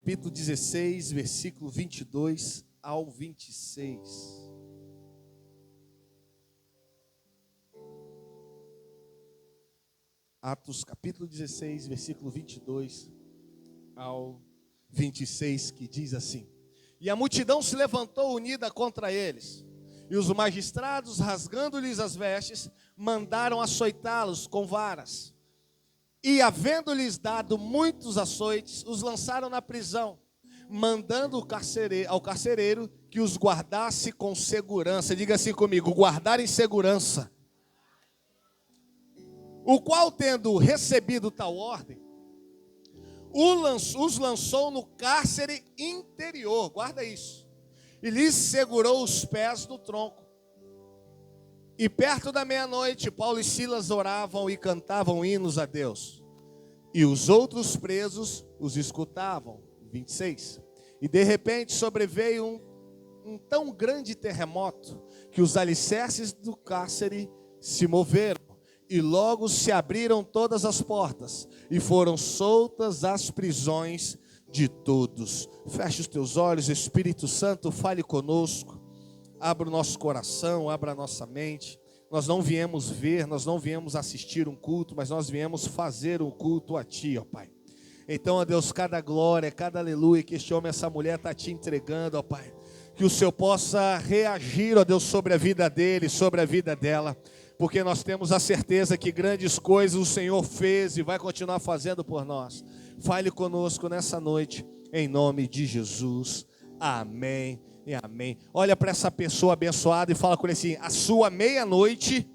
capítulo 16, versículo 22 ao 26. Atos, capítulo 16, versículo 22 ao 26, que diz assim: E a multidão se levantou unida contra eles, e os magistrados, rasgando-lhes as vestes, mandaram açoitá-los com varas. E, havendo-lhes dado muitos açoites, os lançaram na prisão, mandando ao carcereiro que os guardasse com segurança. Diga assim comigo: guardar em segurança. O qual, tendo recebido tal ordem, os lançou no cárcere interior, guarda isso, e lhes segurou os pés no tronco. E perto da meia-noite, Paulo e Silas oravam e cantavam hinos a Deus. E os outros presos os escutavam. 26. E de repente sobreveio um tão grande terremoto, que os alicerces do cárcere se moveram. E logo se abriram todas as portas, e foram soltas as prisões de todos. Feche os teus olhos, Espírito Santo, fale conosco. Abra o nosso coração, abra a nossa mente. Nós não viemos ver, nós não viemos assistir um culto, mas nós viemos fazer um culto a Ti, ó Pai. Então, ó Deus, cada glória, cada aleluia que este homem, essa mulher está Te entregando, ó Pai. Que o Senhor possa reagir, ó Deus, sobre a vida dele, sobre a vida dela. Porque nós temos a certeza que grandes coisas o Senhor fez e vai continuar fazendo por nós. Fale conosco nessa noite, em nome de Jesus. Amém e amém. Olha para essa pessoa abençoada e fala com ele assim: a sua meia-noite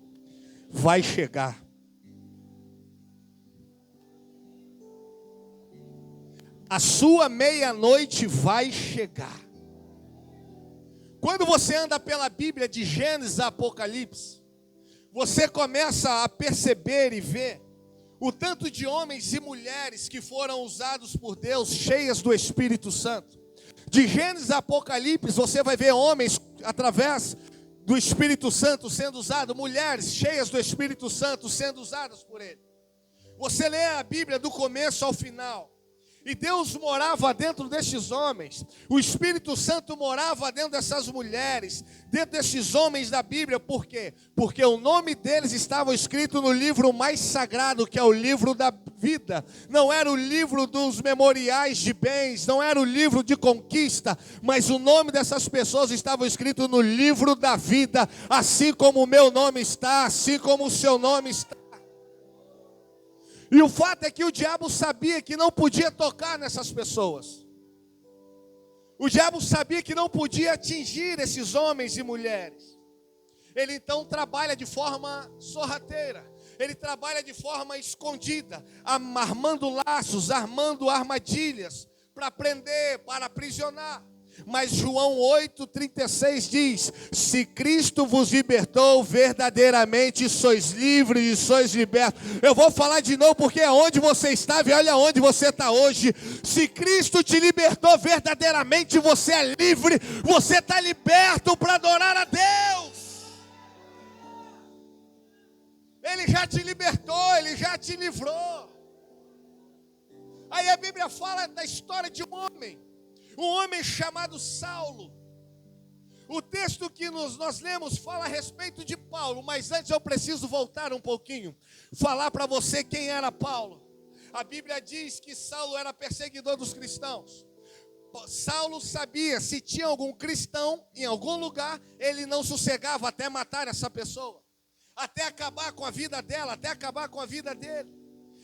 vai chegar. A sua meia-noite vai chegar. Quando você anda pela Bíblia de Gênesis a Apocalipse, você começa a perceber e ver o tanto de homens e mulheres que foram usados por Deus, cheias do Espírito Santo. De Gênesis a Apocalipse, você vai ver homens através do Espírito Santo sendo usados, mulheres cheias do Espírito Santo sendo usadas por Ele. Você lê a Bíblia do começo ao final, e Deus morava dentro destes homens, o Espírito Santo morava dentro dessas mulheres, dentro destes homens da Bíblia. Por quê? Porque o nome deles estava escrito no livro mais sagrado, que é o livro da vida. Não era o livro dos memoriais de bens, não era o livro de conquista, mas o nome dessas pessoas estava escrito no livro da vida, assim como o meu nome está, assim como o seu nome está. E o fato é que o diabo sabia que não podia tocar nessas pessoas. O diabo sabia que não podia atingir esses homens e mulheres. Ele então trabalha de forma sorrateira. Ele trabalha de forma escondida, armando laços, armando armadilhas para prender, para aprisionar. Mas João 8,36 diz: se Cristo vos libertou, verdadeiramente sois livres e sois libertos. Eu vou falar de novo, porque é onde você estava e olha onde você está hoje. Se Cristo te libertou, verdadeiramente você é livre, você está liberto para adorar a Deus. Ele já te libertou, Ele já te livrou. Aí a Bíblia fala da história de um homem chamado Saulo. O texto que nós lemos fala a respeito de Paulo, mas antes eu preciso voltar um pouquinho, falar para você quem era Paulo. A Bíblia diz que Saulo era perseguidor dos cristãos. Saulo sabia, se tinha algum cristão em algum lugar, ele não sossegava até matar essa pessoa, até acabar com a vida dela, até acabar com a vida dele.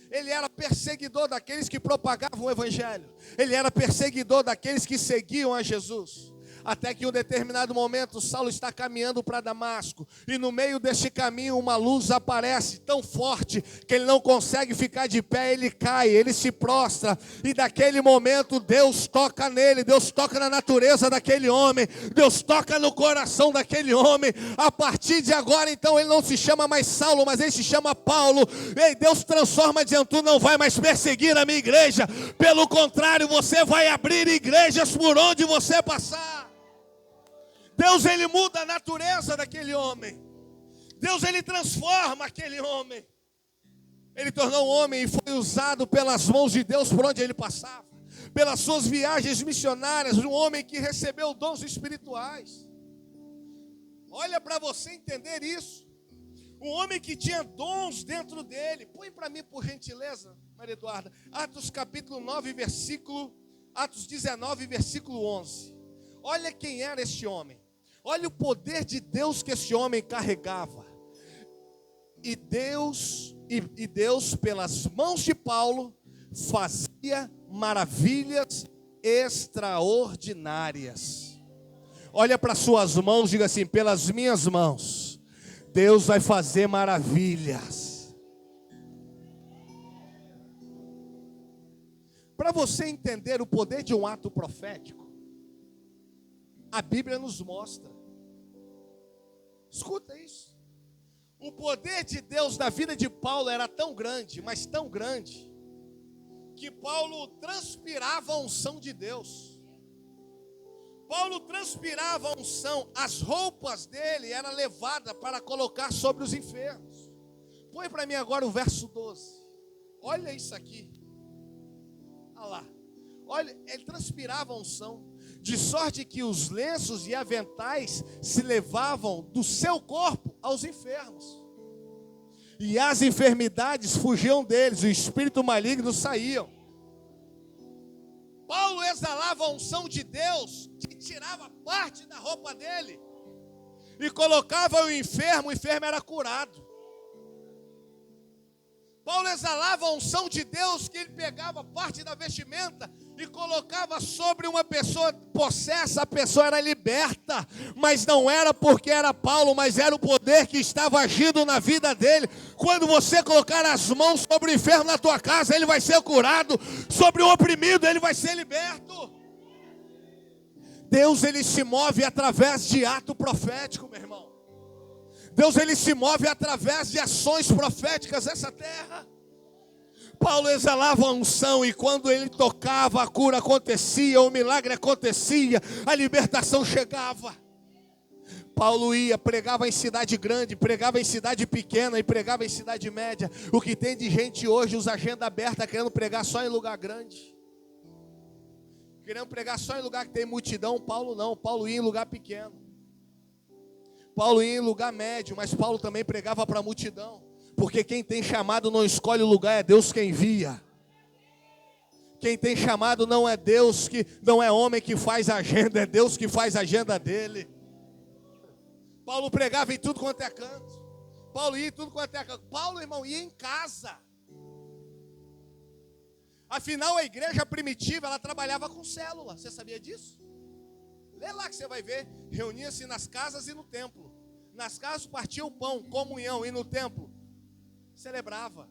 Ele era perseguidor daqueles que propagavam o Evangelho. Ele era perseguidor daqueles que seguiam a Jesus. Até que em um determinado momento, Saulo está caminhando para Damasco. E no meio deste caminho, uma luz aparece tão forte que ele não consegue ficar de pé. Ele cai, ele se prostra. E daquele momento, Deus toca nele. Deus toca na natureza daquele homem. Deus toca no coração daquele homem. A partir de agora, então, ele não se chama mais Saulo, mas ele se chama Paulo. E Deus transforma, dizendo: tu não vai mais perseguir a minha igreja. Pelo contrário, você vai abrir igrejas por onde você passar. Deus, ele muda a natureza daquele homem. Deus, ele transforma aquele homem. Ele tornou um homem e foi usado pelas mãos de Deus por onde ele passava. pelas suas viagens missionárias, um homem que recebeu dons espirituais. Olha para você entender isso. Um homem que tinha dons dentro dele. Põe para mim, por gentileza, Maria Eduarda. Atos capítulo 9, Atos 19, versículo 11. Olha quem era este homem. Olha o poder de Deus que esse homem carregava. E Deus, pelas mãos de Paulo, fazia maravilhas extraordinárias. Olha para suas mãos, diga assim: pelas minhas mãos, Deus vai fazer maravilhas. Para você entender o poder de um ato profético, a Bíblia nos mostra. Escuta isso. O poder de Deus na vida de Paulo era tão grande, mas tão grande, que Paulo transpirava a unção de Deus. Paulo transpirava a unção, as roupas dele eram levadas para colocar sobre os enfermos. Põe para mim agora o verso 12. Olha isso aqui. Olha lá. Olha, ele transpirava a unção, de sorte que os lenços e aventais se levavam do seu corpo aos enfermos. E as enfermidades fugiam deles, o espírito maligno saíam. Paulo exalava a unção de Deus, que tirava parte da roupa dele e colocava o enfermo era curado. Paulo exalava a unção de Deus, que ele pegava parte da vestimenta e colocava sobre uma pessoa possessa, a pessoa era liberta, mas não era porque era Paulo, mas era o poder que estava agindo na vida dele. Quando você colocar as mãos sobre o enfermo na tua casa, ele vai ser curado, sobre o oprimido, ele vai ser liberto. Deus, ele se move através de ato profético, meu irmão. Deus, ele se move através de ações proféticas nessa terra. Paulo exalava a unção e quando ele tocava, a cura acontecia, o milagre acontecia, a libertação chegava. Paulo ia, pregava em cidade grande, pregava em cidade pequena e pregava em cidade média. O que tem de gente hoje, usa agenda aberta, querendo pregar só em lugar grande, querendo pregar só em lugar que tem multidão. Paulo não, Paulo ia em lugar pequeno. Paulo ia em lugar médio, mas Paulo também pregava para a multidão. Porque quem tem chamado não escolhe o lugar, é Deus quem envia. Quem tem chamado não é Deus, não é homem que faz a agenda, é Deus que faz a agenda dele. Paulo pregava em tudo quanto é canto. Paulo ia em tudo quanto é canto. Paulo, irmão, ia em casa. Afinal, a igreja primitiva, ela trabalhava com célula. Você sabia disso? Lê lá que você vai ver. Reunia-se nas casas e no templo. Nas casas partia o pão, comunhão, e no templo celebrava.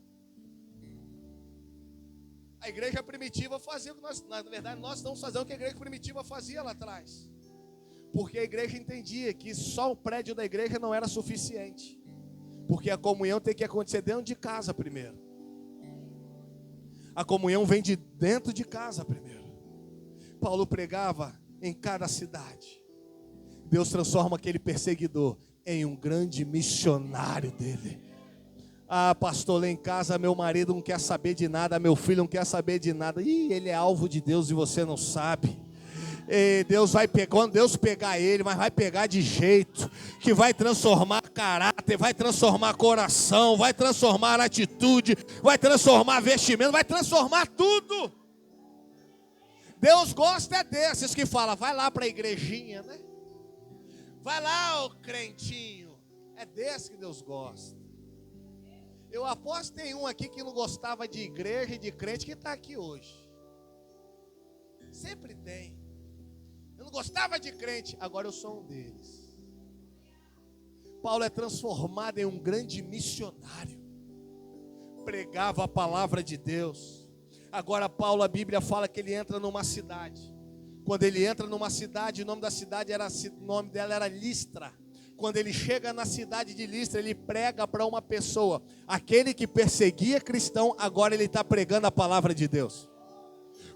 A igreja primitiva fazia o que nós, na verdade, nós estamos fazendo o que a igreja primitiva fazia lá atrás. Porque a igreja entendia que só o prédio da igreja não era suficiente. Porque a comunhão tem que acontecer dentro de casa primeiro. A comunhão vem de dentro de casa primeiro. Paulo pregava em cada cidade. Deus transforma aquele perseguidor em um grande missionário dele. Ah, pastor, lá em casa meu marido não quer saber de nada, meu filho não quer saber de nada. Ih, ele é alvo de Deus e você não sabe. E Deus vai pegar, quando Deus pegar ele, mas vai pegar de jeito que vai transformar caráter, vai transformar coração, vai transformar atitude, vai transformar vestimento, vai transformar tudo. Deus gosta desses que falam, vai lá para a igrejinha, né? Vai lá, ô crentinho. É desse que Deus gosta. Eu aposto que tem um aqui que não gostava de igreja e de crente que está aqui hoje. Sempre tem. Eu não gostava de crente, agora eu sou um deles. Paulo é transformado em um grande missionário. Pregava a palavra de Deus. Agora Paulo, a Bíblia fala que ele entra numa cidade. Quando ele entra numa cidade, o nome dela era Listra. Quando ele chega na cidade de Listra, ele prega para uma pessoa. Aquele que perseguia cristão, agora ele está pregando a palavra de Deus.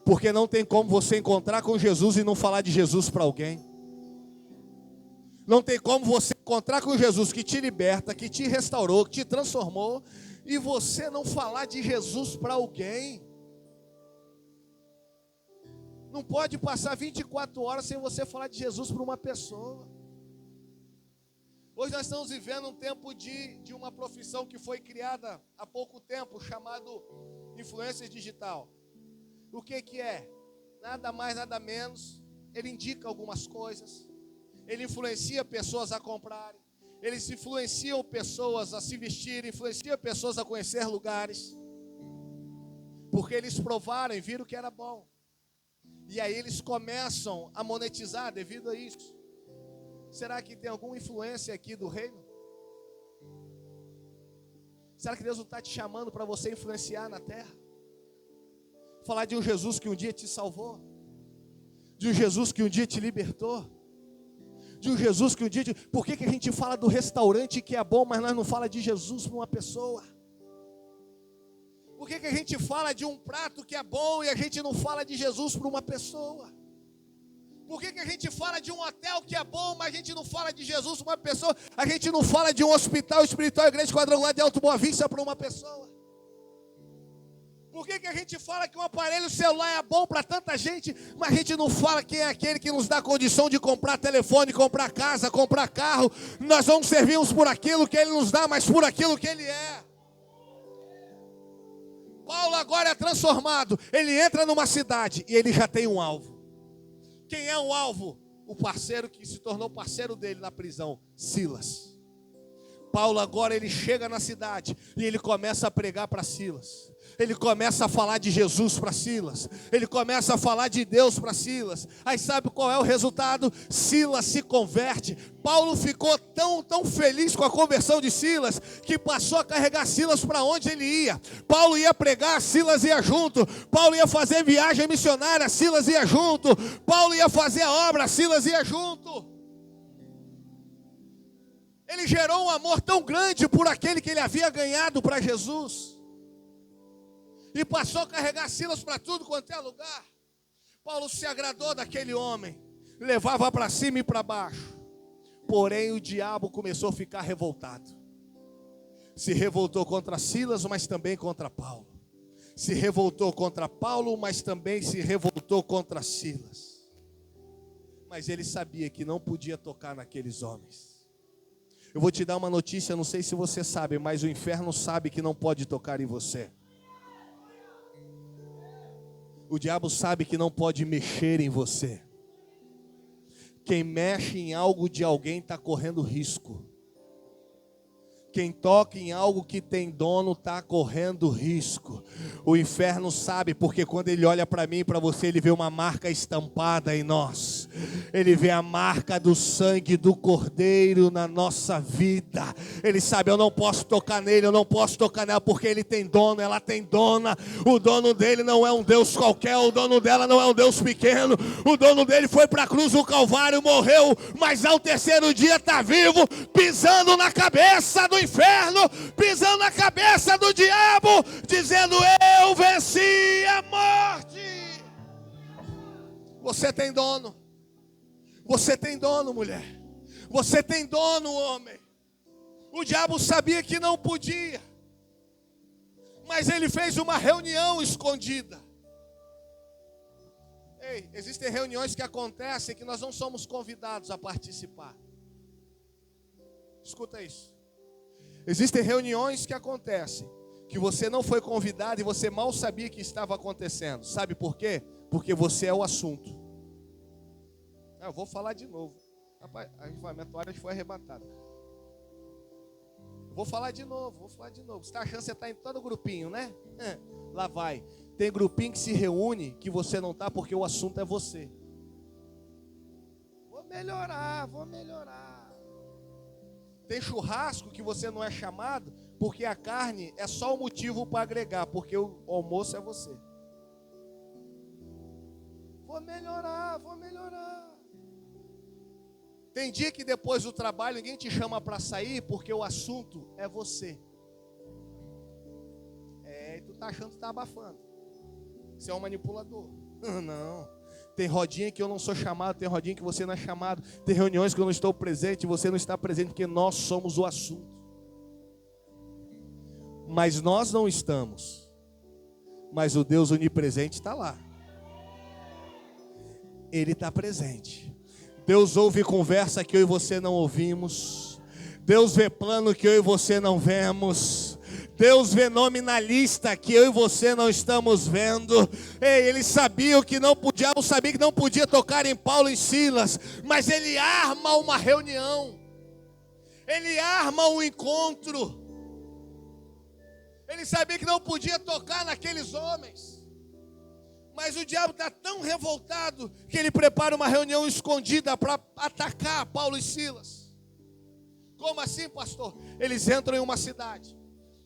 Porque não tem como você encontrar com Jesus e não falar de Jesus para alguém. Não tem como você encontrar com Jesus que te liberta, que te restaurou, que te transformou, e você não falar de Jesus para alguém. Não pode passar 24 horas sem você falar de Jesus para uma pessoa. Hoje nós estamos vivendo um tempo de uma profissão que foi criada há pouco tempo, chamado influencer digital. O que é? Nada mais, nada menos. Ele indica algumas coisas. Ele influencia pessoas a comprarem. Eles influenciam pessoas a se vestirem, influenciam pessoas a conhecer lugares. Porque eles provaram e viram que era bom. E aí eles começam a monetizar devido a isso. Será que tem alguma influência aqui do reino? Será que Deus não está te chamando para você influenciar na terra? Falar de um Jesus que um dia te salvou. De um Jesus que um dia te libertou. De um Jesus que um dia... Por que a gente fala do restaurante que é bom, mas nós não fala de Jesus para uma pessoa? Por que a gente fala de um prato que é bom e a gente não fala de Jesus para uma pessoa? Por que a gente fala de um hotel que é bom, mas a gente não fala de Jesus para uma pessoa? A gente não fala de um hospital espiritual, igreja quadrangular de Alto Boa Vista para uma pessoa? Por que a gente fala que um aparelho celular é bom para tanta gente, mas a gente não fala quem é aquele que nos dá condição de comprar telefone, comprar casa, comprar carro? Nós vamos servir uns por aquilo que Ele nos dá, mas por aquilo que Ele é. Paulo agora é transformado. Ele entra numa cidade e ele já tem um alvo. Quem é o alvo? O parceiro que se tornou parceiro dele na prisão, Silas. Paulo agora ele chega na cidade e ele começa a pregar para Silas. Ele começa a falar de Jesus para Silas. Ele começa a falar de Deus para Silas. Aí sabe qual é o resultado? Silas se converte. Paulo ficou tão feliz com a conversão de Silas, que passou a carregar Silas para onde ele ia. Paulo ia pregar, Silas ia junto. Paulo ia fazer viagem missionária, Silas ia junto. Paulo ia fazer a obra, Silas ia junto. Ele gerou um amor tão grande por aquele que ele havia ganhado para Jesus. E passou a carregar Silas para tudo quanto é lugar. Paulo se agradou daquele homem. Levava para cima e para baixo. Porém o diabo começou a ficar revoltado. Se revoltou contra Silas, mas também contra Paulo. Se revoltou contra Paulo, mas também se revoltou contra Silas. Mas ele sabia que não podia tocar naqueles homens. Eu vou te dar uma notícia, não sei se você sabe, mas o inferno sabe que não pode tocar em você. O diabo sabe que não pode mexer em você. Quem mexe em algo de alguém está correndo risco. Quem toca em algo que tem dono está correndo risco. O inferno sabe, porque quando ele olha para mim e para você, ele vê uma marca estampada em nós. Ele vê a marca do sangue do Cordeiro na nossa vida. Ele sabe, eu não posso tocar nele, eu não posso tocar nela, porque ele tem dono, ela tem dona. O dono dele não é um Deus qualquer, o dono dela não é um Deus pequeno. O dono dele foi para a cruz do Calvário, morreu, mas ao terceiro dia está vivo, pisando na cabeça do inferno, pisando na cabeça do diabo, dizendo: eu venci a morte. Você tem dono. Você tem dono, mulher. Você tem dono, homem. O diabo sabia que não podia, mas ele fez uma reunião escondida. Ei, existem reuniões que acontecem que nós não somos convidados a participar. Escuta isso. Existem reuniões que acontecem que você não foi convidado e você mal sabia que estava acontecendo. Sabe por quê? Porque você é o assunto. Eu vou falar de novo. Rapaz, a minha toalha foi arrebatada. Vou falar de novo. Você está achando que você está em todo grupinho, né? Lá vai. Tem grupinho que se reúne que você não está porque o assunto é você. Vou melhorar. Tem churrasco que você não é chamado porque a carne é só o motivo para agregar, porque o almoço é você. Vou melhorar. Tem dia que depois do trabalho ninguém te chama para sair porque o assunto é você. E tu tá achando que tá abafando. Você é um manipulador. Não. Tem rodinha que eu não sou chamado, tem rodinha que você não é chamado, tem reuniões que eu não estou presente, você não está presente, porque nós somos o assunto. Mas nós não estamos. Mas o Deus onipresente está lá. Ele está presente. Deus ouve conversa que eu e você não ouvimos. Deus vê plano que eu e você não vemos. Deus vê nome na lista que eu e você não estamos vendo. Ei, eles sabiam que não podia tocar em Paulo e Silas, mas ele arma uma reunião. Ele arma um encontro. Ele sabia que não podia tocar naqueles homens. Mas o diabo está tão revoltado que ele prepara uma reunião escondida para atacar Paulo e Silas. Como assim, pastor? Eles entram em uma cidade.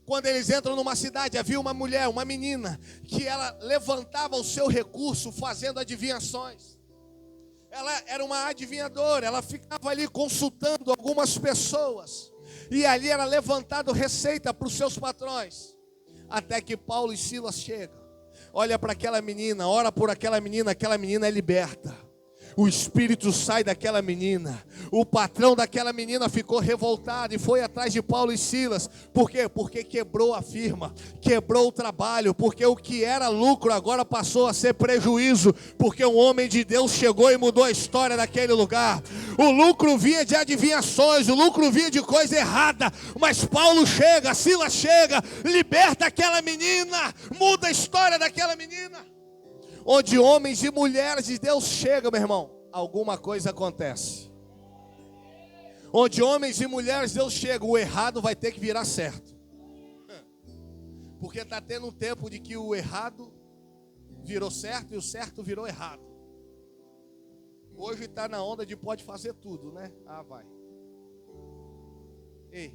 Quando eles entram numa cidade, havia uma mulher, uma menina, que ela levantava o seu recurso fazendo adivinhações. Ela era uma adivinhadora, ela ficava ali consultando algumas pessoas. E ali era levantado receita para os seus patrões. Até que Paulo e Silas chegam. Olha para aquela menina, ora por aquela menina é liberta. O espírito sai daquela menina. O patrão daquela menina ficou revoltado e foi atrás de Paulo e Silas. Por quê? Porque quebrou a firma, quebrou o trabalho. Porque o que era lucro agora passou a ser prejuízo. Porque um homem de Deus chegou e mudou a história daquele lugar. O lucro vinha de adivinhações, o lucro vinha de coisa errada. Mas Paulo chega, Silas chega, liberta aquela menina, muda a história daquela menina. Onde homens e mulheres de Deus chegam, meu irmão, alguma coisa acontece. Onde homens e mulheres de Deus chegam, o errado vai ter que virar certo. Porque está tendo um tempo de que o errado virou certo e o certo virou errado. Hoje está na onda de pode fazer tudo, né? Ah, vai. Ei,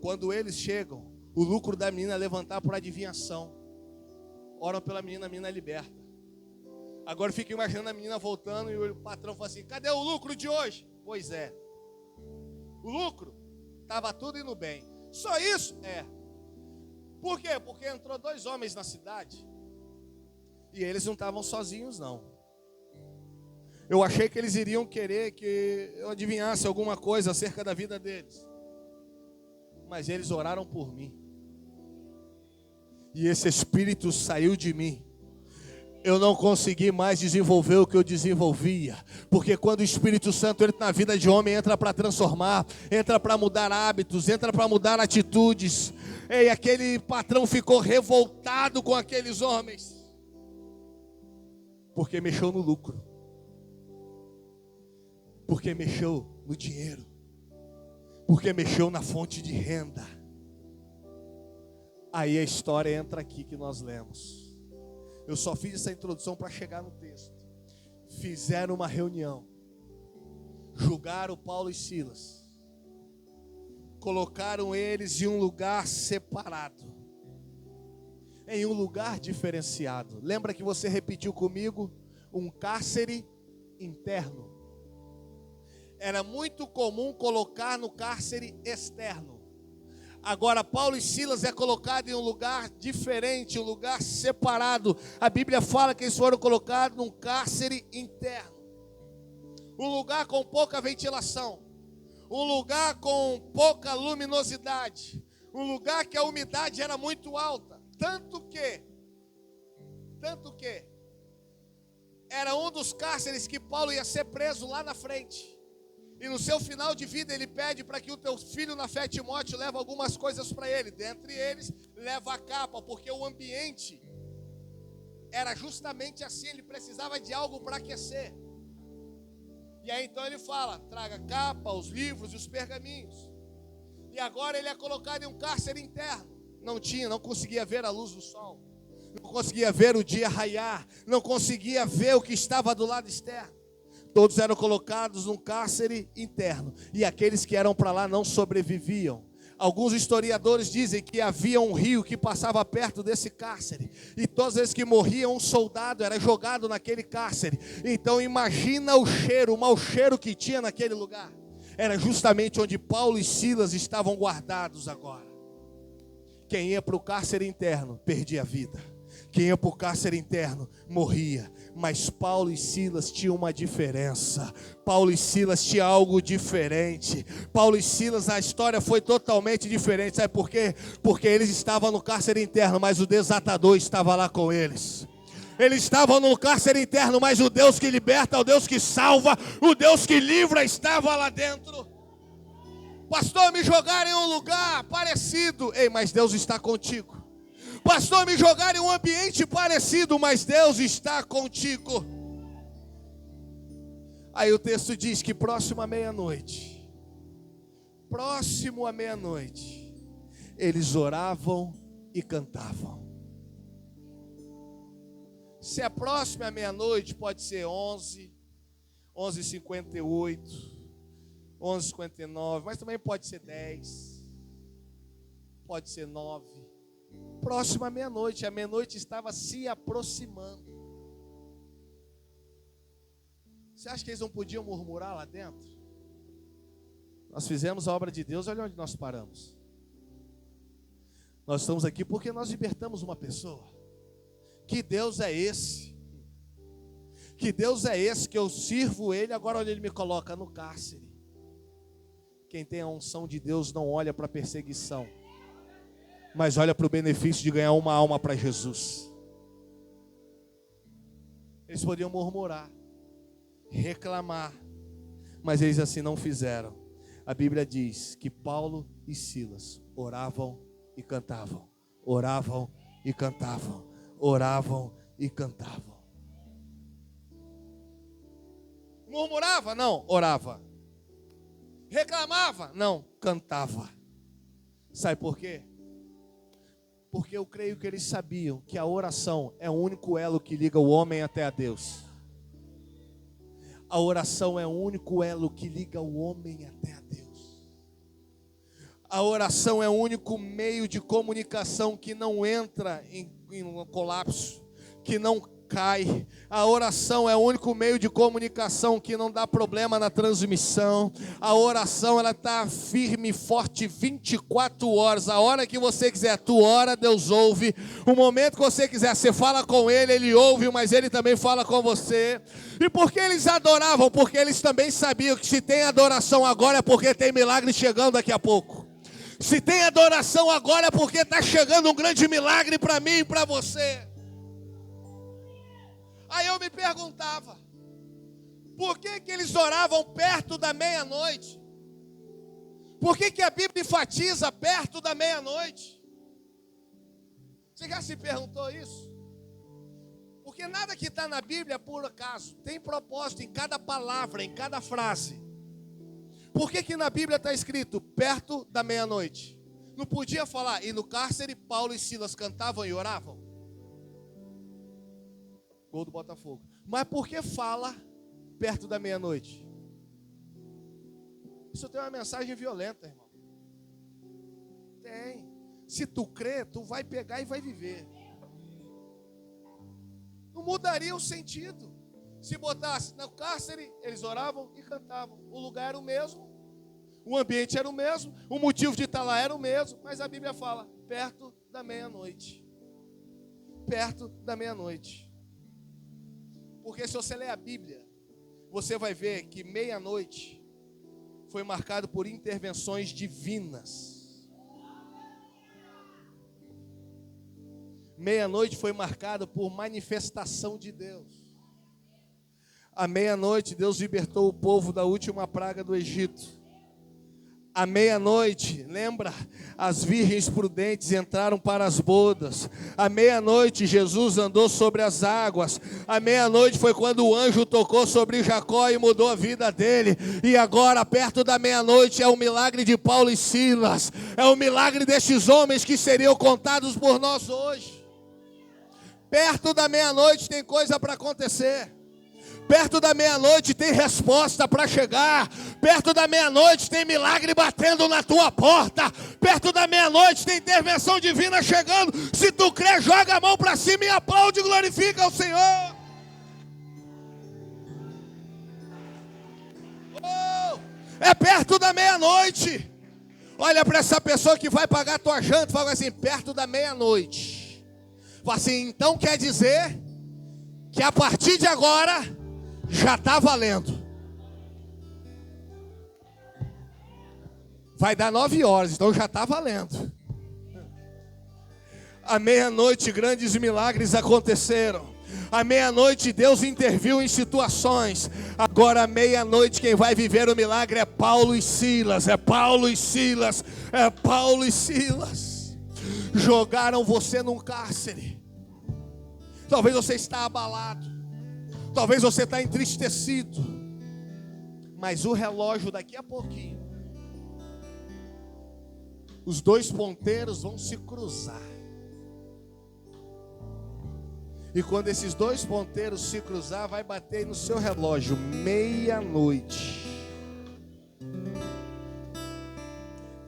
quando eles chegam, o lucro da menina é levantar por adivinhação. Oram pela menina, a menina é liberta. Agora fica imaginando a menina voltando e o patrão fala assim: cadê o lucro de hoje? Pois é. O lucro estava tudo indo bem. Só isso? É. Por quê? Porque entrou 2 homens na cidade. E eles não estavam sozinhos, não. Eu achei que eles iriam querer que eu adivinhasse alguma coisa acerca da vida deles. Mas eles oraram por mim. E esse espírito saiu de mim. Eu não consegui mais desenvolver o que eu desenvolvia. Porque quando o Espírito Santo entra na vida de homem, entra para transformar, entra para mudar hábitos, entra para mudar atitudes. E aquele patrão ficou revoltado com aqueles homens. Porque mexeu no lucro. Porque mexeu no dinheiro. Porque mexeu na fonte de renda. Aí a história entra aqui que nós lemos. Eu só fiz essa introdução para chegar no texto. Fizeram uma reunião. Julgaram Paulo e Silas. Colocaram eles em um lugar separado. Em um lugar diferenciado. Lembra que você repetiu comigo? Um cárcere interno. Era muito comum colocar no cárcere externo. Agora Paulo e Silas é colocado em um lugar diferente, um lugar separado. A Bíblia fala que eles foram colocados num cárcere interno. Um lugar com pouca ventilação. Um lugar com pouca luminosidade. Um lugar que a umidade era muito alta. Tanto que era um dos cárceres que Paulo ia ser preso lá na frente. E no seu final de vida ele pede para que o teu filho na fé, Timóteo, leve algumas coisas para ele. Dentre eles, leva a capa, porque o ambiente era justamente assim, ele precisava de algo para aquecer. E aí então ele fala, traga a capa, os livros e os pergaminhos. E agora ele é colocado em um cárcere interno. Não conseguia ver a luz do sol. Não conseguia ver o dia raiar. Não conseguia ver o que estava do lado externo. Todos eram colocados num cárcere interno. E aqueles que eram para lá não sobreviviam. Alguns historiadores dizem que havia um rio que passava perto desse cárcere. E todas as vezes que morria um soldado era jogado naquele cárcere. Então imagina o cheiro, o mau cheiro que tinha naquele lugar. Era justamente onde Paulo e Silas estavam guardados agora. Quem ia para o cárcere interno perdia a vida. Quem ia para o cárcere interno morria. Mas Paulo e Silas tinham uma diferença. Paulo e Silas tinham algo diferente. Paulo e Silas, a história foi totalmente diferente. Sabe por quê? Porque eles estavam no cárcere interno, mas o desatador estava lá com eles. Eles estavam no cárcere interno, mas o Deus que liberta, o Deus que salva, o Deus que livra estava lá dentro. Pastor, me jogaram em um lugar parecido. Ei, mas Deus está contigo. Pastor, me jogaram em um ambiente parecido, mas Deus está contigo. Aí o texto diz que próximo à meia-noite, eles oravam e cantavam. Se é próximo à meia-noite, pode ser 11, 11h58, 11h59, mas também pode ser 10, pode ser 9. Próximo à meia-noite, a meia-noite estava se aproximando. Você acha que eles não podiam murmurar lá dentro? Nós fizemos a obra de Deus, olha onde nós paramos. Nós estamos aqui porque nós libertamos uma pessoa. Que Deus é esse? Que Deus é esse que eu sirvo Ele, agora onde Ele me coloca? No cárcere. Quem tem a unção de Deus não olha para a perseguição, mas olha para o benefício de ganhar uma alma para Jesus. Eles podiam murmurar, reclamar, mas eles assim não fizeram. A Bíblia diz que Paulo e Silas oravam e cantavam, oravam e cantavam, oravam e cantavam. Murmurava? Não, orava. Reclamava? Não, cantava. Sabe por quê? Porque eu creio que eles sabiam que a oração é o único elo que liga o homem até a Deus. A oração é o único elo que liga o homem até a Deus. A oração é o único meio de comunicação que não entra em um colapso, que não cai. A oração é o único meio de comunicação que não dá problema na transmissão. A oração, ela está firme e forte 24 horas. A hora que você quiser, tu ora, Deus ouve. O momento que você quiser, você fala com Ele, Ele ouve, mas Ele também fala com você. E por que eles adoravam? Porque eles também sabiam que se tem adoração agora é porque tem milagre chegando daqui a pouco. Se tem adoração agora é porque está chegando um grande milagre para mim e para você. Aí eu me perguntava, por que eles oravam perto da meia-noite? Por que a Bíblia enfatiza perto da meia-noite? Você já se perguntou isso? Porque nada que está na Bíblia é por acaso, tem propósito em cada palavra, em cada frase. Por que na Bíblia está escrito perto da meia-noite? Não podia falar, e no cárcere Paulo e Silas cantavam e oravam? Gol do Botafogo. Mas por que fala perto da meia-noite? Isso tem uma mensagem violenta, irmão. Tem. Se tu crê, tu vai pegar e vai viver. Não mudaria o sentido. Se botasse no cárcere, eles oravam e cantavam. O lugar era o mesmo, o ambiente era o mesmo, o motivo de estar lá era o mesmo, mas a Bíblia fala perto da meia-noite. Perto da meia-noite. Porque se você ler a Bíblia, você vai ver que meia-noite foi marcado por intervenções divinas. Meia-noite foi marcada por manifestação de Deus. À meia-noite, Deus libertou o povo da última praga do Egito. À meia-noite, lembra? As virgens prudentes entraram para as bodas. À meia-noite, Jesus andou sobre as águas. À meia-noite foi quando o anjo tocou sobre Jacó e mudou a vida dele. E agora, perto da meia-noite, é o milagre de Paulo e Silas. É o milagre destes homens que seriam contados por nós hoje. Perto da meia-noite tem coisa para acontecer. Perto da meia-noite tem resposta para chegar. Perto da meia-noite tem milagre batendo na tua porta. Perto da meia-noite tem intervenção divina chegando. Se tu crê, joga a mão para cima e aplaude e glorifica o Senhor. Oh, é perto da meia-noite. Olha para essa pessoa que vai pagar a tua janta e fala assim, perto da meia-noite. Fala assim, então quer dizer que a partir de agora já está valendo. Vai dar 9 horas, então já está valendo. À meia-noite grandes milagres aconteceram. À meia-noite Deus interviu em situações. Agora à meia-noite quem vai viver o milagre é Paulo e Silas. É Paulo e Silas. É Paulo e Silas. Jogaram você num cárcere. Talvez você está abalado. Talvez você está entristecido. Mas o relógio daqui a pouquinho, os dois ponteiros vão se cruzar. E quando esses dois ponteiros se cruzar, vai bater no seu relógio meia-noite.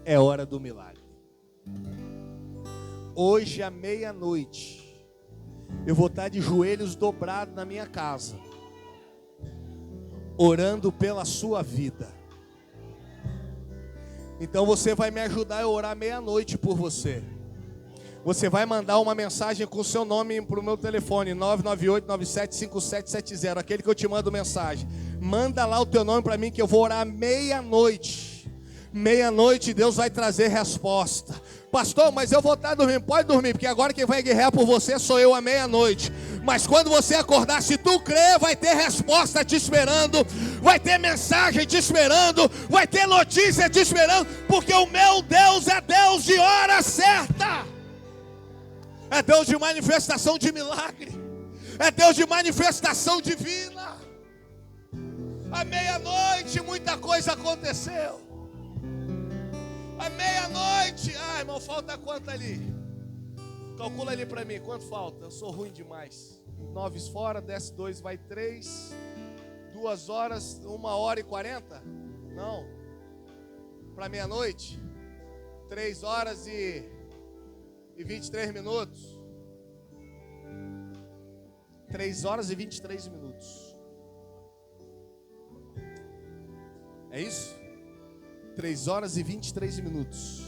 É hora do milagre. Hoje à meia-noite, eu vou estar de joelhos dobrados na minha casa, orando pela sua vida. Então você vai me ajudar a orar meia-noite por você. Você vai mandar uma mensagem com o seu nome para o meu telefone, 998-975770, aquele que eu te mando mensagem. Manda lá o teu nome para mim que eu vou orar meia-noite. Meia-noite Deus vai trazer resposta. Pastor, mas eu vou estar dormindo. Pode dormir, porque agora quem vai guerrear por você sou eu à meia-noite. Mas quando você acordar, se tu crer, vai ter resposta te esperando, vai ter mensagem te esperando, vai ter notícia te esperando, porque o meu Deus é Deus de hora certa. É Deus de manifestação de milagre. É Deus de manifestação divina. À meia-noite muita coisa aconteceu. À meia-noite, irmão, falta quanto ali? Calcula ali para mim, quanto falta? Eu sou ruim demais. 9 fora, desce 2, vai 3. 2 horas, 1h40? Não. Para meia-noite? 3 horas e 23 minutos. 3 horas e 23 minutos. É isso? 3 horas e 23 minutos.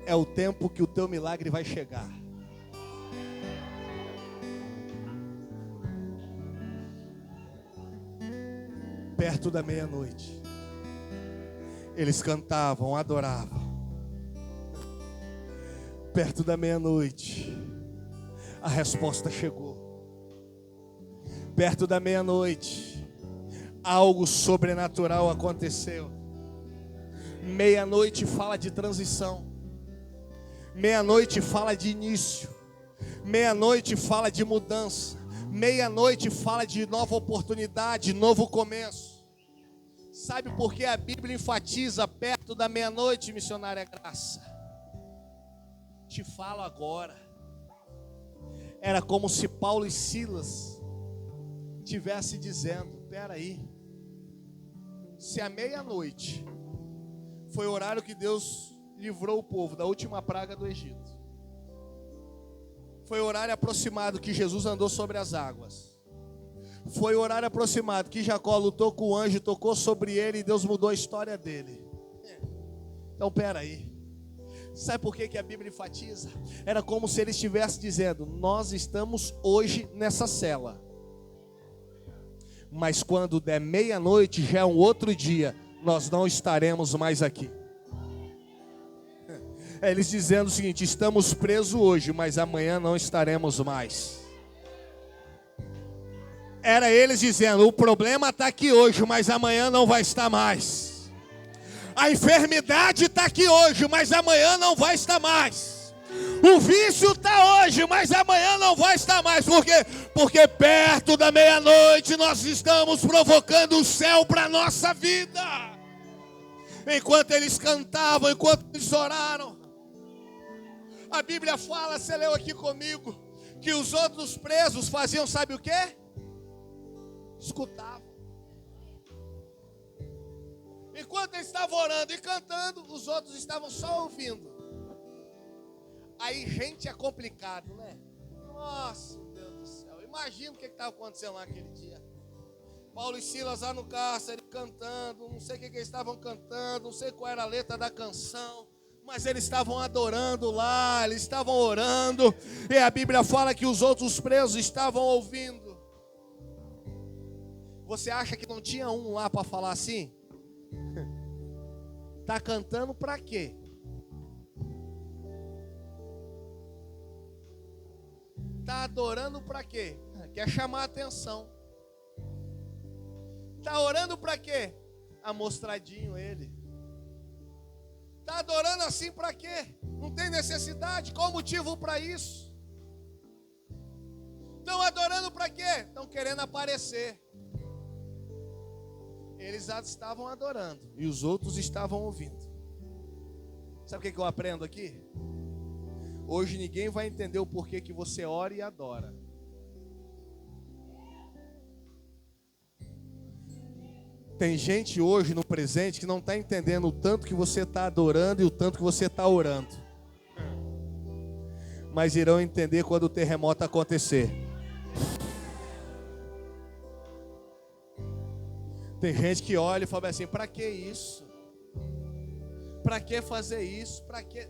É o tempo que o teu milagre vai chegar. Perto da meia-noite, eles cantavam, adoravam. Perto da meia-noite, a resposta chegou. Perto da meia-noite, algo sobrenatural aconteceu. Meia-noite fala de transição. Meia-noite fala de início. Meia-noite fala de mudança. Meia-noite fala de nova oportunidade, novo começo. Sabe por que a Bíblia enfatiza perto da meia-noite, missionária Graça? Te falo agora. Era como se Paulo e Silas tivesse dizendo: espera aí, se a meia-noite foi o horário que Deus livrou o povo da última praga do Egito, foi o horário aproximado que Jesus andou sobre as águas, foi o horário aproximado que Jacó lutou com o anjo, tocou sobre ele e Deus mudou a história dele. Então espera aí, sabe por que a Bíblia enfatiza? Era como se ele estivesse dizendo: nós estamos hoje nessa cela, mas quando der meia-noite, já é um outro dia, nós não estaremos mais aqui. É eles dizendo o seguinte: estamos presos hoje, mas amanhã não estaremos mais. Era eles dizendo: o problema está aqui hoje, mas amanhã não vai estar mais. A enfermidade está aqui hoje, mas amanhã não vai estar mais. O vício está hoje, mas amanhã não vai estar mais. Por quê? Porque perto da meia-noite nós estamos provocando o céu para a nossa vida. Enquanto eles cantavam, enquanto eles oraram, a Bíblia fala, você leu aqui comigo, que os outros presos faziam, sabe o quê? Escutavam. Enquanto eles estavam orando e cantando, os outros estavam só ouvindo. Aí, gente, é complicado, né? Nossa, Deus do céu. Imagina o que estava acontecendo lá naquele dia. Paulo e Silas lá no cárcere cantando, não sei o que eles estavam cantando, não sei qual era a letra da canção, mas eles estavam adorando lá, eles estavam orando, e a Bíblia fala que os outros presos estavam ouvindo. Você acha que não tinha um lá para falar assim? Tá cantando para quê? Tá adorando para quê? quer chamar a atenção. Está orando para quê? Amostradinho ele. Está adorando assim para quê? Não tem necessidade. Qual o motivo para isso? Estão adorando para quê? Estão querendo aparecer. Eles já estavam adorando e os outros estavam ouvindo. Sabe o que eu aprendo aqui? Hoje ninguém vai entender o porquê que você ora e adora. Tem gente hoje no presente que não está entendendo o tanto que você está adorando e o tanto que você está orando. Mas irão entender quando o terremoto acontecer. Tem gente que olha e fala assim: para que isso? Para que fazer isso? Para que?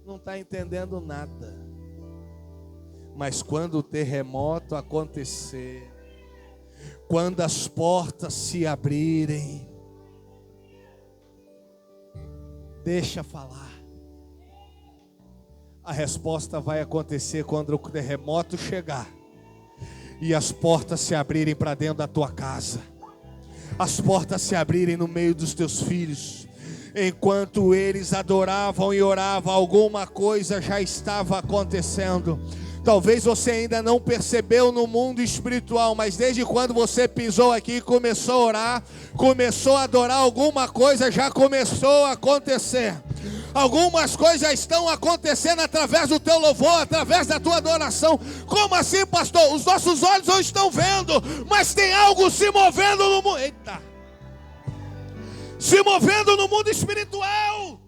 Não está entendendo nada. Mas quando o terremoto acontecer, quando as portas se abrirem, deixa falar. A resposta vai acontecer quando o terremoto chegar e as portas se abrirem para dentro da tua casa, as portas se abrirem no meio dos teus filhos. Enquanto eles adoravam e oravam, alguma coisa já estava acontecendo. Talvez você ainda não percebeu no mundo espiritual, mas desde quando você pisou aqui e começou a orar, começou a adorar, alguma coisa já começou a acontecer. Algumas coisas já estão acontecendo através do teu louvor, através da tua adoração. Como assim, pastor? Os nossos olhos não estão vendo, mas tem algo se movendo no mundo. Eita! Se movendo no mundo espiritual.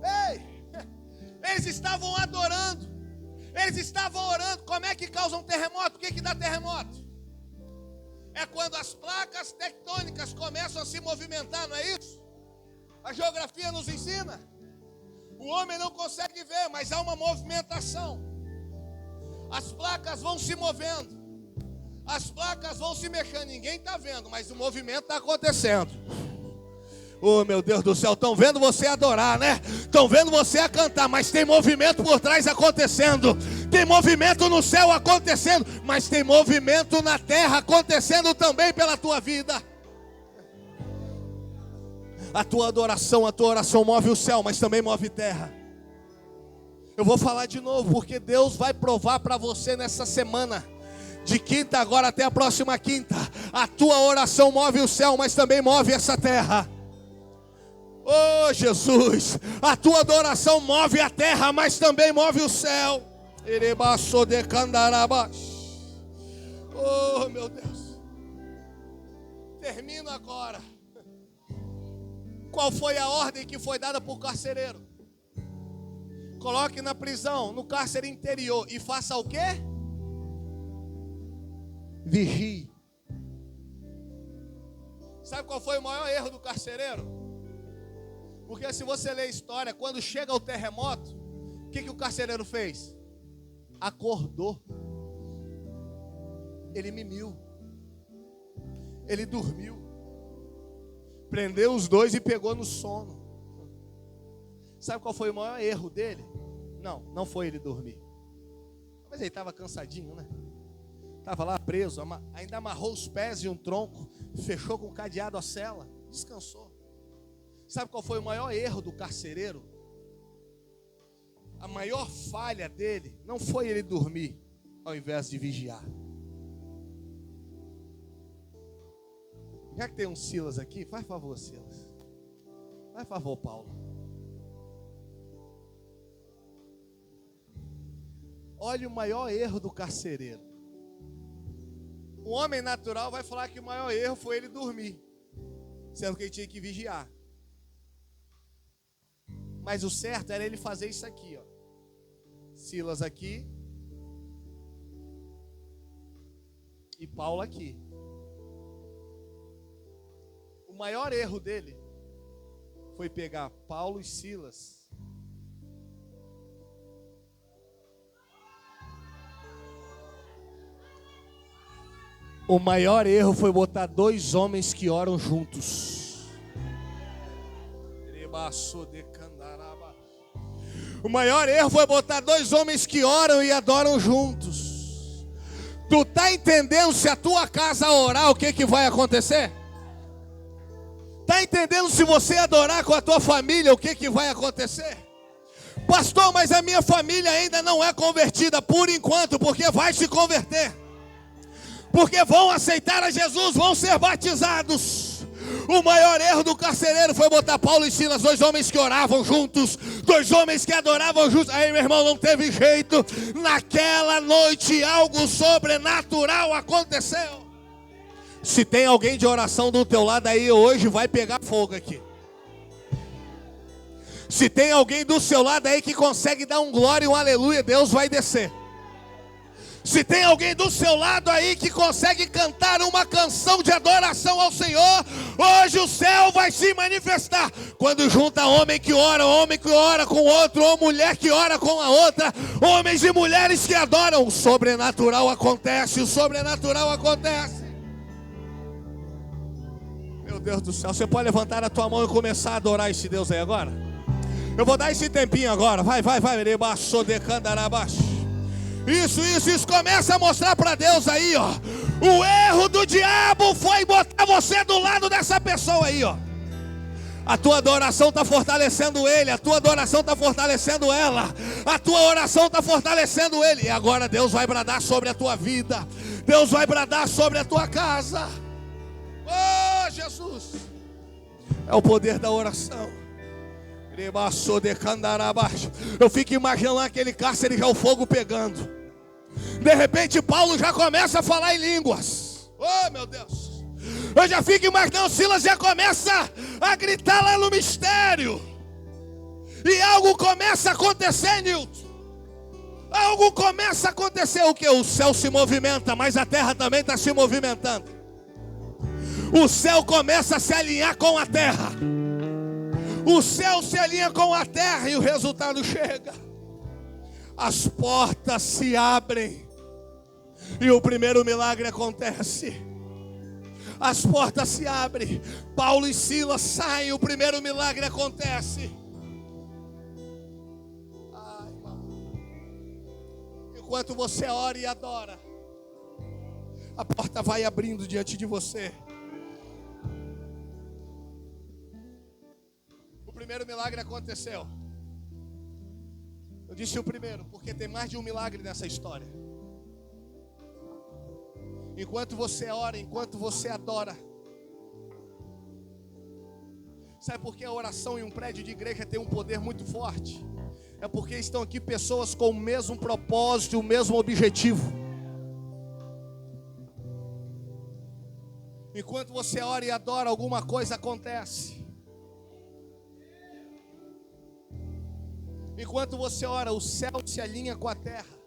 Ei, eles estavam adorando, eles estavam orando. Como é que causa um terremoto? O que dá terremoto? É quando as placas tectônicas começam a se movimentar, não é isso? A geografia nos ensina. O homem não consegue ver, mas há uma movimentação. As placas vão se movendo, as placas vão se mexendo. Ninguém está vendo, mas o movimento está acontecendo. Oh, meu Deus do céu, estão vendo você adorar, né? Estão vendo você a cantar, mas tem movimento por trás acontecendo. Tem movimento no céu acontecendo, mas tem movimento na terra acontecendo também pela tua vida. A tua oração move o céu, mas também move terra. Eu vou falar de novo, porque Deus vai provar para você nessa semana. De quinta agora até a próxima quinta, a tua oração move o céu, mas também move essa terra. Oh Jesus, a tua adoração move a terra, mas também move o céu. Oh meu Deus. Termino agora. Qual foi a ordem que foi dada por carcereiro? Coloque na prisão, no cárcere interior, e faça o quê? Vigie. Sabe qual foi o maior erro do carcereiro? Porque se você ler a história, quando chega o terremoto, o que o carcereiro fez? Acordou. Ele mimiu. Ele dormiu. Prendeu os dois e pegou no sono. Sabe qual foi o maior erro dele? Não foi ele dormir. Mas ele estava cansadinho, né? Estava lá preso, ainda amarrou os pés em um tronco, fechou com o cadeado a cela, descansou. Sabe qual foi o maior erro do carcereiro? A maior falha dele não foi ele dormir ao invés de vigiar. Já que tem um Silas aqui, faz favor, Silas. Faz favor, Paulo. Olha o maior erro do carcereiro. O homem natural vai falar que o maior erro foi ele dormir, sendo que ele tinha que vigiar. Mas o certo era ele fazer isso aqui, ó. Silas aqui e Paulo aqui. O maior erro dele foi pegar Paulo e Silas. O maior erro foi botar dois homens que oram juntos. O maior erro foi botar dois homens que oram e adoram juntos. Tu está entendendo se a tua casa orar, o que vai acontecer? Está entendendo se você adorar com a tua família, o que vai acontecer? Pastor, mas a minha família ainda não é convertida por enquanto, porque vai se converter. Porque vão aceitar a Jesus, vão ser batizados. O maior erro do carcereiro foi botar Paulo e Silas, 2 homens que oravam juntos, 2 homens que adoravam juntos. Aí, meu irmão, não teve jeito. Naquela noite algo sobrenatural aconteceu. Se tem alguém de oração do teu lado aí hoje, vai pegar fogo aqui. Se tem alguém do seu lado aí que consegue dar um glória e um aleluia, Deus vai descer. Se tem alguém do seu lado aí que consegue cantar uma canção de adoração ao Senhor, hoje o céu vai se manifestar. Quando junta homem que ora com outro, ou mulher que ora com a outra, homens e mulheres que adoram, o sobrenatural acontece, o sobrenatural acontece. Meu Deus do céu, você pode levantar a tua mão e começar a adorar esse Deus aí agora? Eu vou dar esse tempinho agora, vai, isso, começa a mostrar para Deus aí, ó. O erro do diabo foi botar você do lado dessa pessoa aí, ó. A tua adoração está fortalecendo ele, a tua adoração está fortalecendo ela, a tua oração está fortalecendo ele. E agora Deus vai bradar sobre a tua vida, Deus vai bradar sobre a tua casa. Oh, Jesus! É o poder da oração. Eu fico imaginando aquele cárcere já o fogo pegando. De repente Paulo já começa a falar em línguas. Oh, meu Deus! Eu já fico imaginando, Silas já começa a gritar lá no mistério. E algo começa a acontecer, Nilton. Algo começa a acontecer. O que? O céu se movimenta, mas a terra também está se movimentando. O céu começa a se alinhar com a terra. O céu se alinha com a terra e o resultado chega. As portas se abrem e o primeiro milagre acontece. As portas se abrem, Paulo e Silas saem, o primeiro milagre acontece. Ai, irmão. Enquanto você ora e adora, a porta vai abrindo diante de você. O primeiro milagre aconteceu. Eu disse o primeiro, porque tem mais de um milagre nessa história. Enquanto você ora, enquanto você adora. Sabe por que a oração em um prédio de igreja tem um poder muito forte? É porque estão aqui pessoas com o mesmo propósito e o mesmo objetivo. Enquanto você ora e adora, alguma coisa acontece. Enquanto você ora, o céu se alinha com a terra.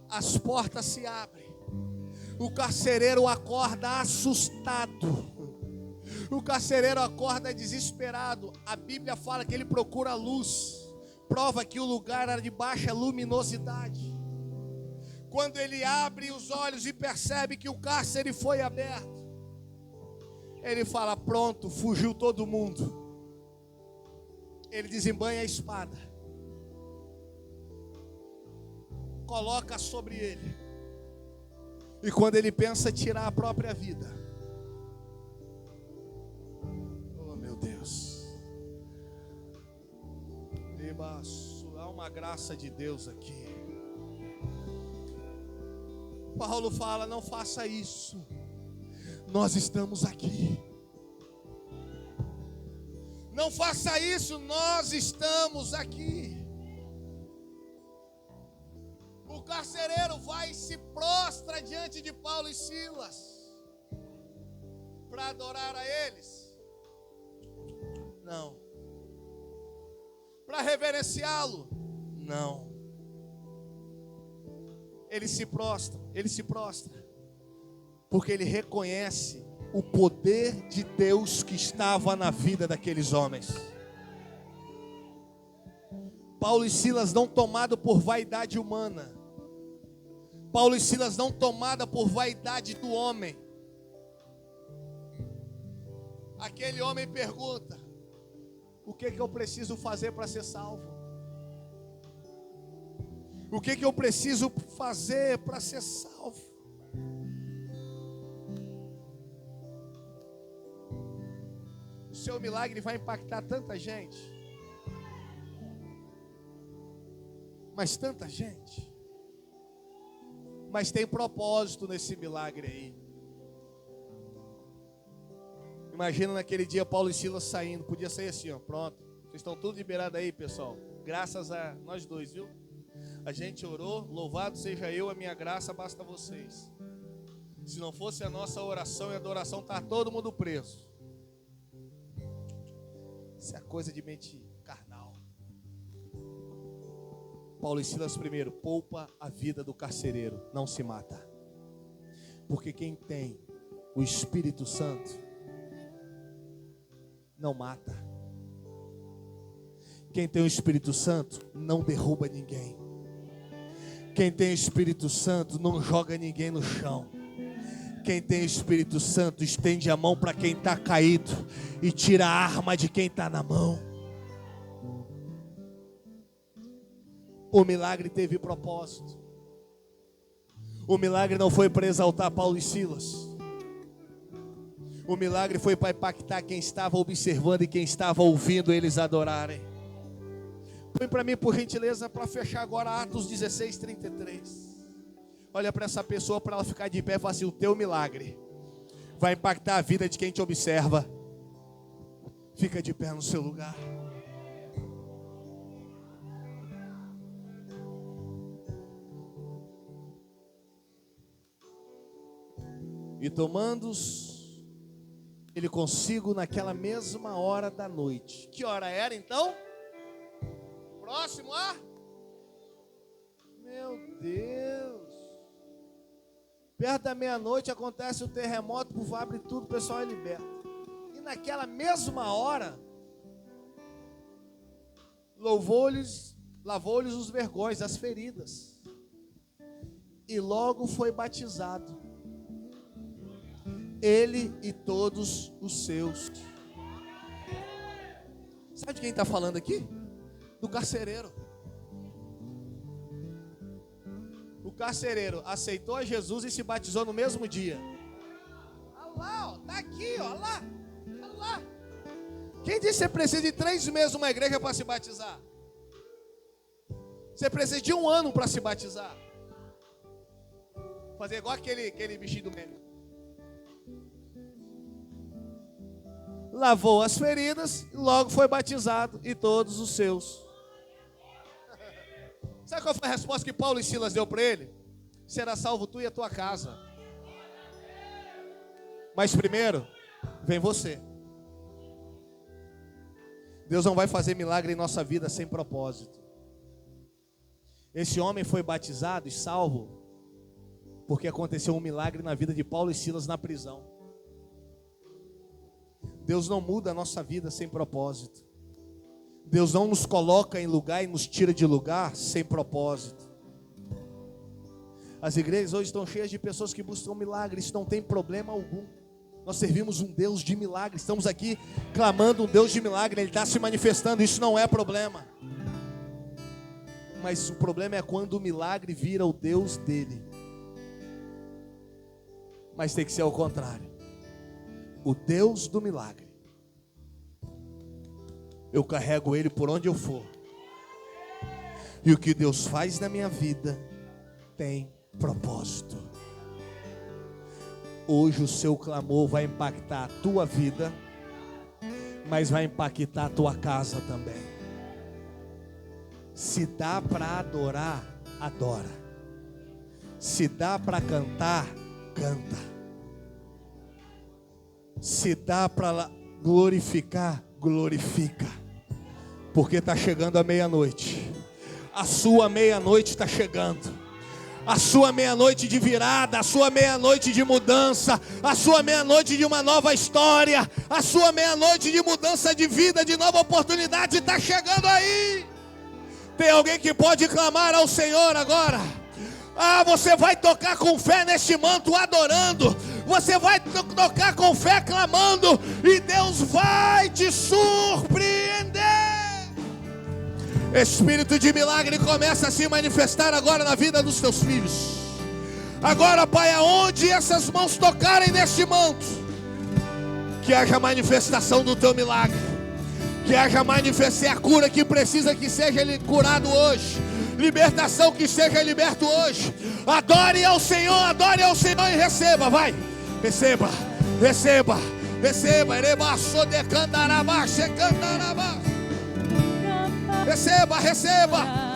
As portas se abrem. O carcereiro acorda assustado. O carcereiro acorda desesperado. A Bíblia fala que ele procura luz. Prova que o lugar era de baixa luminosidade. Quando ele abre os olhos e percebe que o cárcere foi aberto, ele fala: pronto, fugiu todo mundo. Ele desembanha a espada, coloca sobre ele, e quando ele pensa tirar a própria vida, oh meu Deus, há uma graça de Deus aqui. Paulo fala: não faça isso, nós estamos aqui. Não faça isso, nós estamos aqui. O carcereiro vai e se prostra diante de Paulo e Silas para adorar a eles? Não. Para reverenciá-lo? Não. Ele se prostra, porque ele reconhece o poder de Deus que estava na vida daqueles homens. Paulo e Silas não tomado por vaidade humana. Paulo e Silas não tomada por vaidade do homem. Aquele homem pergunta: o que eu preciso fazer para ser salvo? O que eu preciso fazer para ser salvo? O seu milagre vai impactar tanta gente. Mas tanta gente. Mas tem propósito nesse milagre aí. Imagina naquele dia Paulo e Silas saindo. Podia sair assim, ó, pronto. Vocês estão tudo liberados aí, pessoal. Graças a nós dois, viu? A gente orou, louvado seja eu, a minha graça basta vocês. Se não fosse a nossa oração e adoração, tá todo mundo preso. Isso é coisa de mente carnal. Paulo e Silas primeiro, poupa a vida do carcereiro, não se mata. Porque quem tem o Espírito Santo não mata. Quem tem o Espírito Santo não derruba ninguém. Quem tem o Espírito Santo não joga ninguém no chão. Quem tem o Espírito Santo estende a mão para quem está caído e tira a arma de quem está na mão. O milagre teve propósito. O milagre não foi para exaltar Paulo e Silas. O milagre foi para impactar quem estava observando e quem estava ouvindo eles adorarem. Põe para mim, por gentileza, para fechar agora Atos 16, 33. Olha para essa pessoa, para ela ficar de pé e falar assim: o teu milagre vai impactar a vida de quem te observa. Fica de pé no seu lugar. E tomando-os, ele consigo naquela mesma hora da noite. Que hora era então? Próximo a? Meu Deus. Perto da meia-noite acontece o terremoto, o povo abre tudo, o pessoal é liberto. E naquela mesma hora, lavou-lhes os vergões, as feridas. E logo foi batizado. Ele e todos os seus. Sabe de quem está falando aqui? Do carcereiro. O carcereiro aceitou a Jesus e se batizou no mesmo dia. Olha lá, ó, tá aqui, ó, olha lá, olha lá. Quem disse que você precisa de 3 meses numa igreja para se batizar? Você precisa de 1 ano para se batizar. Fazer igual aquele bichinho do meme. Lavou as feridas e logo foi batizado, e todos os seus. Sabe qual foi a resposta que Paulo e Silas deu para ele? Será salvo tu e a tua casa. Mas primeiro, vem você. Deus não vai fazer milagre em nossa vida sem propósito. Esse homem foi batizado e salvo porque aconteceu um milagre na vida de Paulo e Silas na prisão. Deus não muda a nossa vida sem propósito. Deus não nos coloca em lugar e nos tira de lugar sem propósito. As igrejas hoje estão cheias de pessoas que buscam milagres. Isso não tem problema algum. Nós servimos um Deus de milagre. Estamos aqui clamando um Deus de milagre. Ele está se manifestando. Isso não é problema. Mas o problema é quando o milagre vira o Deus dele. Mas tem que ser ao contrário. O Deus do milagre, eu carrego ele por onde eu for. E o que Deus faz na minha vida tem propósito. Hoje o seu clamor vai impactar a tua vida, mas vai impactar a tua casa também. Se dá para adorar, adora. Se dá para cantar, canta. Se dá para glorificar, glorifica. Porque está chegando a meia-noite. A sua meia-noite está chegando. A sua meia-noite de virada, a sua meia-noite de mudança, a sua meia-noite de uma nova história, a sua meia-noite de mudança de vida, de nova oportunidade está chegando aí. Tem alguém que pode clamar ao Senhor agora? Ah, você vai tocar com fé neste manto adorando. Você vai tocar com fé clamando, e Deus vai te surpreender. Espírito de milagre começa a se manifestar agora na vida dos teus filhos. Agora, Pai, aonde essas mãos tocarem neste manto, que haja manifestação do teu milagre, que haja manifestação, a cura que precisa que seja curado hoje, libertação que seja liberto hoje. Adore ao Senhor e receba, vai, receba, receba, receba, receba, receba.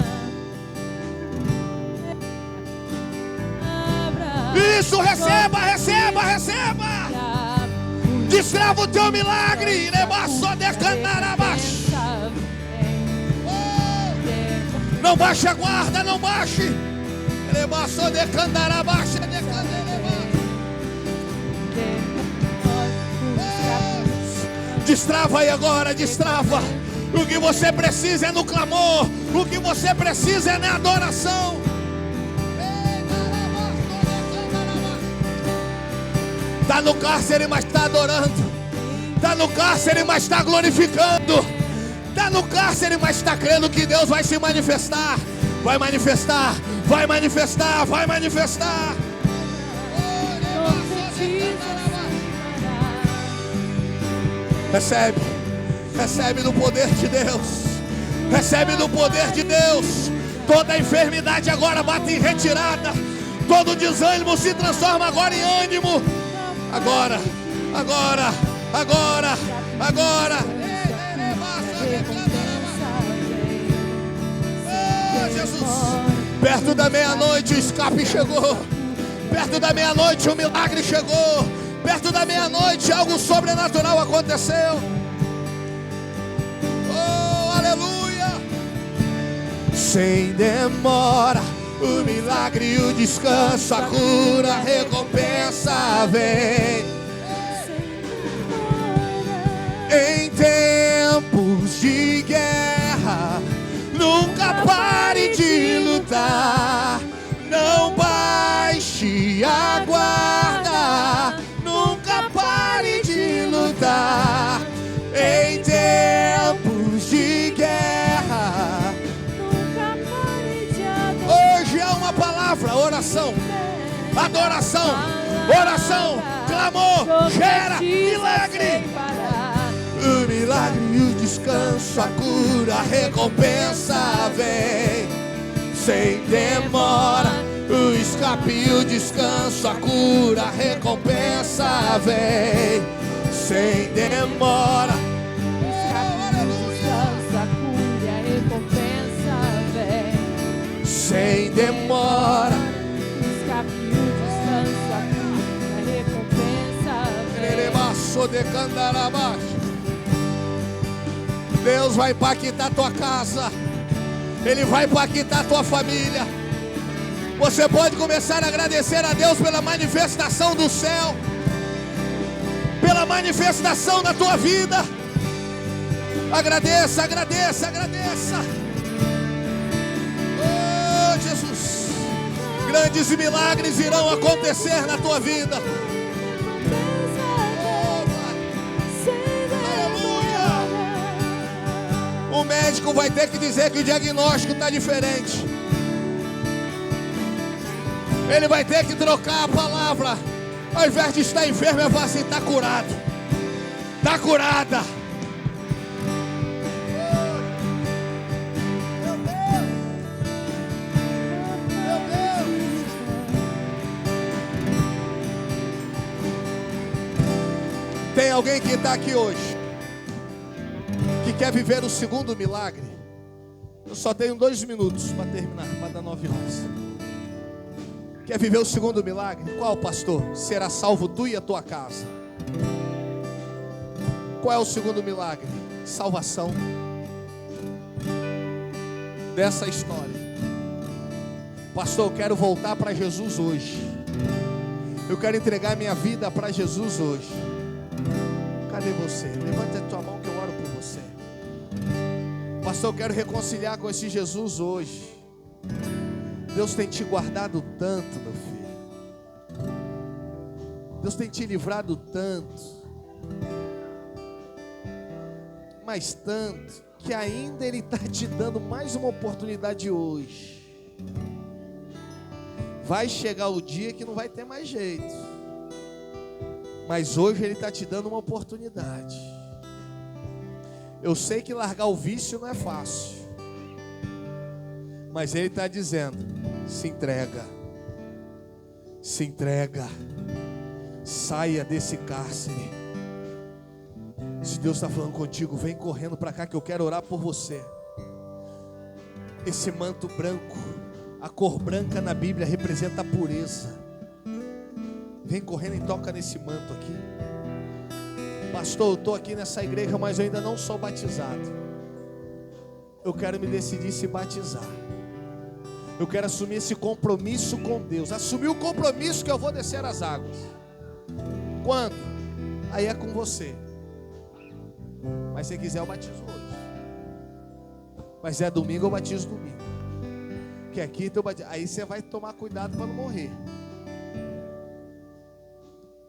Isso, receba, receba, receba. Destrava o teu milagre. Não baixe a guarda, não baixe. Destrava aí agora, destrava. O que você precisa é no clamor. O que você precisa é na adoração. Está no cárcere, mas está adorando. Está no cárcere, mas está glorificando. Está no cárcere, mas está crendo que Deus vai se manifestar. Vai manifestar, vai manifestar, vai manifestar. Recebe, recebe no poder de Deus. Recebe no poder de Deus. Toda enfermidade agora bate em retirada. Todo desânimo se transforma agora em ânimo. Agora, agora, agora, agora. Oh, Jesus. Perto da meia-noite o escape chegou. Perto da meia-noite o milagre chegou. Perto da meia-noite algo sobrenatural aconteceu. Oh, aleluia. Sem demora, o milagre e o descanso, a cura, a recompensa vem. Em tempos de guerra, nunca pare de lutar. Não baixe a guarda, nunca pare de lutar. Em tempos de guerra, hoje é uma palavra, oração, adoração, oração, clamor, gera milagre. O milagre e o descanso, a cura, a recompensa vem. Sem demora, o escape e o descanso, a cura, a recompensa vem. Sem demora, o escape e o descanso, a cura, a recompensa vem. Sem demora, o escape e o descanso, a cura, a recompensa vem. Deus vai impactar a tua casa. Ele vai impactar a tua família. Você pode começar a agradecer a Deus pela manifestação do céu, pela manifestação da tua vida. Agradeça, agradeça, agradeça. Oh, Jesus. Grandes milagres irão acontecer na tua vida. O médico vai ter que dizer que o diagnóstico está diferente. Ele vai ter que trocar a palavra. Ao invés de estar enfermo, ele vai assim: está curado, está curada. Meu Deus, meu Deus. Tem alguém que está aqui hoje que quer viver o segundo milagre? Eu só tenho 2 minutos para terminar, para dar 9 horas. Quer viver o segundo milagre? Qual, pastor? Será salvo tu e a tua casa. Qual é o segundo milagre? Salvação dessa história. Pastor, eu quero voltar para Jesus hoje. Eu quero entregar minha vida para Jesus hoje. Cadê você? Levanta a tua mão que eu oro por você. Pastor, eu quero reconciliar com esse Jesus hoje. Deus tem te guardado tanto, meu filho. Deus tem te livrado tanto. Mas tanto. que ainda Ele está te dando mais uma oportunidade hoje. Vai chegar o dia que não vai ter mais jeito, mas hoje Ele está te dando uma oportunidade. Eu sei que largar o vício não é fácil, mas Ele está dizendo: se entrega, se entrega, saia desse cárcere. Se Deus está falando contigo, vem correndo para cá que eu quero orar por você. Esse manto branco, a cor branca na Bíblia representa a pureza. Vem correndo e toca nesse manto aqui. Pastor, eu estou aqui nessa igreja, mas eu ainda não sou batizado. Eu quero me decidir se batizar. Eu quero assumir esse compromisso com Deus. Assumir o compromisso que eu vou descer as águas. Quando? Aí é com você. Mas se quiser eu batizo hoje. Mas é domingo, eu batizo domingo. Que aqui eu batizo. Aí você vai tomar cuidado para não morrer.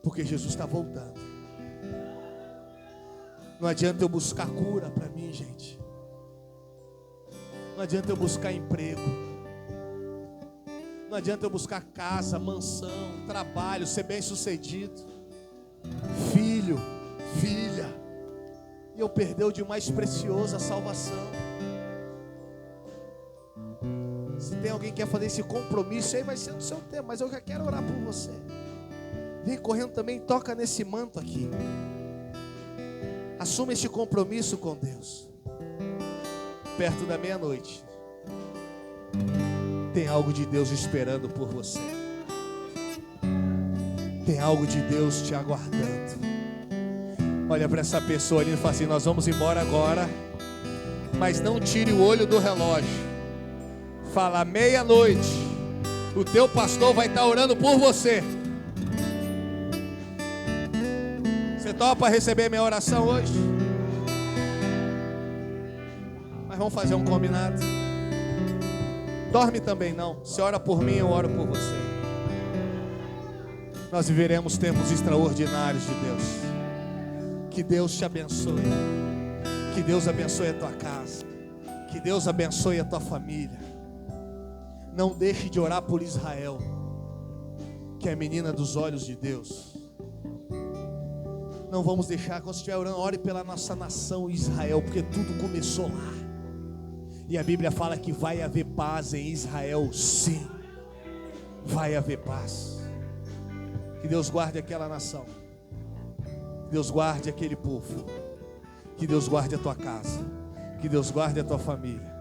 Porque Jesus está voltando. Não adianta eu buscar cura para mim, gente. Não adianta eu buscar emprego. Não adianta eu buscar casa, mansão, trabalho, ser bem sucedido. Filho, filha. E eu perder o de mais precioso, a salvação. Se tem alguém que quer fazer esse compromisso, aí vai ser no seu tempo, mas eu já quero orar por você. Vem correndo também, toca nesse manto aqui. Assuma este compromisso com Deus. Perto da meia-noite, tem algo de Deus esperando por você. Tem algo de Deus te aguardando. Olha para essa pessoa ali e fala assim: nós vamos embora agora, mas não tire o olho do relógio. Fala: meia-noite, o teu pastor vai estar orando por você. Você topa receber minha oração hoje? Mas vamos fazer um combinado. Dorme também não. Você ora por mim, eu oro por você. Nós viveremos tempos extraordinários de Deus. Que Deus te abençoe. Que Deus abençoe a tua casa. Que Deus abençoe a tua família. Não deixe de orar por Israel, que é a menina dos olhos de Deus. Não vamos deixar, quando estiver orando, ore pela nossa nação Israel, porque tudo começou lá. E a Bíblia fala que vai haver paz em Israel, sim. Vai haver paz. Que Deus guarde aquela nação. Que Deus guarde aquele povo. Que Deus guarde a tua casa. Que Deus guarde a tua família.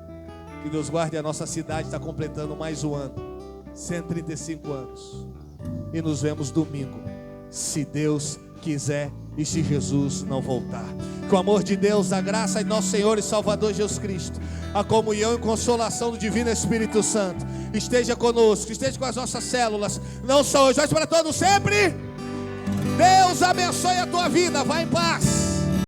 Que Deus guarde a nossa cidade. Está completando mais um ano, 135 anos. E nos vemos domingo, se Deus quiser e se Jesus não voltar. Que o amor de Deus, a graça de nosso Senhor e Salvador Jesus Cristo, a comunhão e consolação do Divino Espírito Santo esteja conosco, esteja com as nossas células, não só hoje, mas para todos sempre. Deus abençoe a tua vida. Vai em paz.